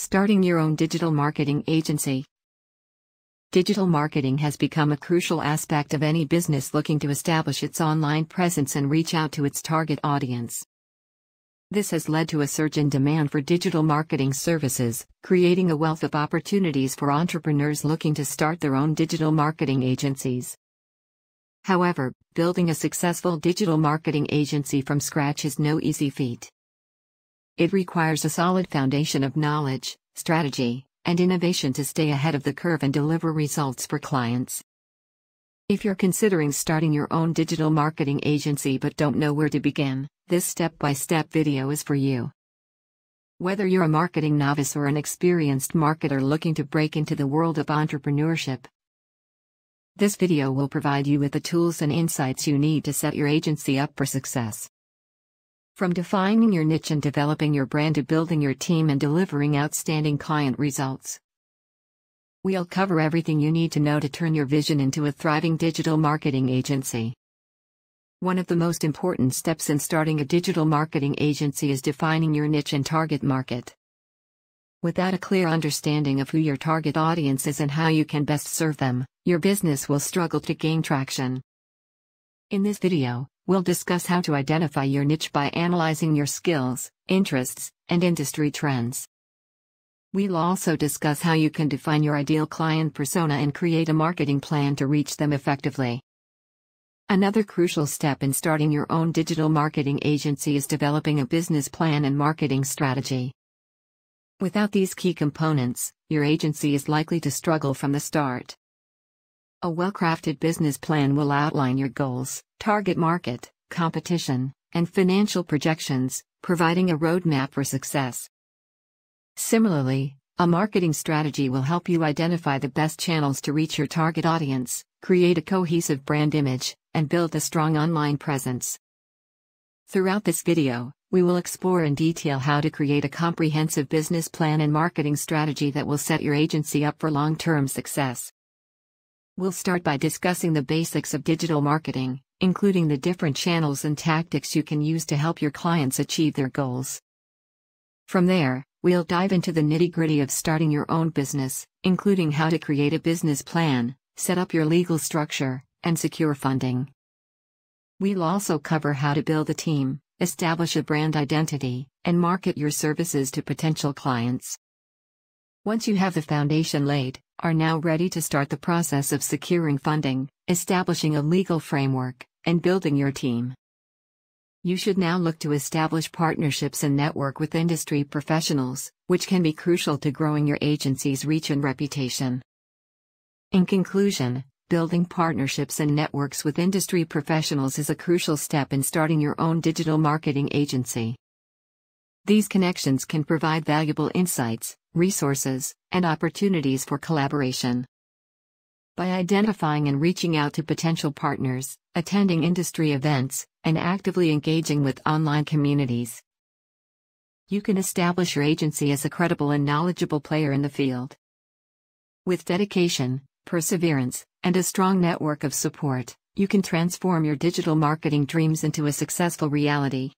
Starting your own digital marketing agency. Digital marketing has become a crucial aspect of any business looking to establish its online presence and reach out to its target audience. This has led to a surge in demand for digital marketing services, creating a wealth of opportunities for entrepreneurs looking to start their own digital marketing agencies. However, building a successful digital marketing agency from scratch is no easy feat. It requires a solid foundation of knowledge, strategy, and innovation to stay ahead of the curve and deliver results for clients. If you're considering starting your own digital marketing agency but don't know where to begin, this step-by-step video is for you. Whether you're a marketing novice or an experienced marketer looking to break into the world of entrepreneurship, this video will provide you with the tools and insights you need to set your agency up for success. From defining your niche and developing your brand to building your team and delivering outstanding client results, we'll cover everything you need to know to turn your vision into a thriving digital marketing agency. One of the most important steps in starting a digital marketing agency is defining your niche and target market. Without a clear understanding of who your target audience is and how you can best serve them, your business will struggle to gain traction. In this video, we'll discuss how to identify your niche by analyzing your skills, interests, and industry trends. We'll also discuss how you can define your ideal client persona and create a marketing plan to reach them effectively. Another crucial step in starting your own digital marketing agency is developing a business plan and marketing strategy. Without these key components, your agency is likely to struggle from the start. A well-crafted business plan will outline your goals, target market, competition, and financial projections, providing a roadmap for success. Similarly, a marketing strategy will help you identify the best channels to reach your target audience, create a cohesive brand image, and build a strong online presence. Throughout this video, we will explore in detail how to create a comprehensive business plan and marketing strategy that will set your agency up for long-term success. We'll start by discussing the basics of digital marketing, including the different channels and tactics you can use to help your clients achieve their goals. From there, we'll dive into the nitty-gritty of starting your own business, including how to create a business plan, set up your legal structure, and secure funding. We'll also cover how to build a team, establish a brand identity, and market your services to potential clients. Once you have the foundation laid, are now ready to start the process of securing funding, establishing a legal framework, and building your team. You should now look to establish partnerships and network with industry professionals, which can be crucial to growing your agency's reach and reputation. In conclusion, building partnerships and networks with industry professionals is a crucial step in starting your own digital marketing agency. These connections can provide valuable insights, resources, and opportunities for collaboration. By identifying and reaching out to potential partners, attending industry events, and actively engaging with online communities, you can establish your agency as a credible and knowledgeable player in the field. With dedication, perseverance, and a strong network of support, you can transform your digital marketing dreams into a successful reality.